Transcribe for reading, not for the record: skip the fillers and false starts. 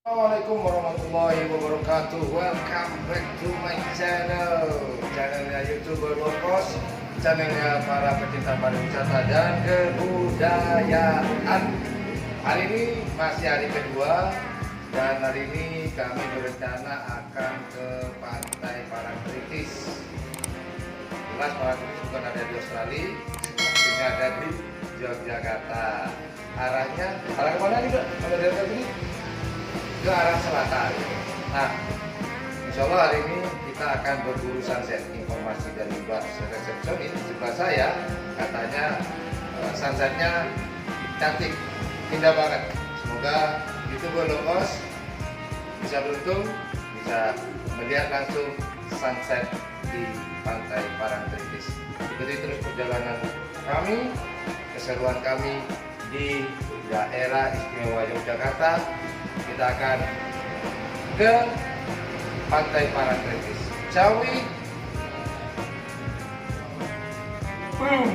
Assalamualaikum warahmatullahi wabarakatuh. Welcome back to my channel. Channelnya YouTuber Low Cost, channelnya para pecinta pariwisata dan kebudayaan. Hari ini masih hari kedua dan hari ini kami berencana akan ke Pantai Parangtritis. Jelas Parangtritis bukan ada di Australia, ini ada di Yogyakarta. Arah kemana nih, Dok? Kalau dari sini ke arah selatan. Nah, insya Allah hari ini kita akan berburu sunset. Informasi dari Mbak resepsionis di sebelah saya, katanya sunsetnya cantik, indah banget. Semoga YouTuber Low Cost bisa beruntung, bisa melihat langsung sunset di Pantai Parangtritis. Ikuti terus perjalanan kami, keseruan kami di daerah istimewa Yogyakarta. Kita akan ke Pantai Parangtritis. Shall we? Boom.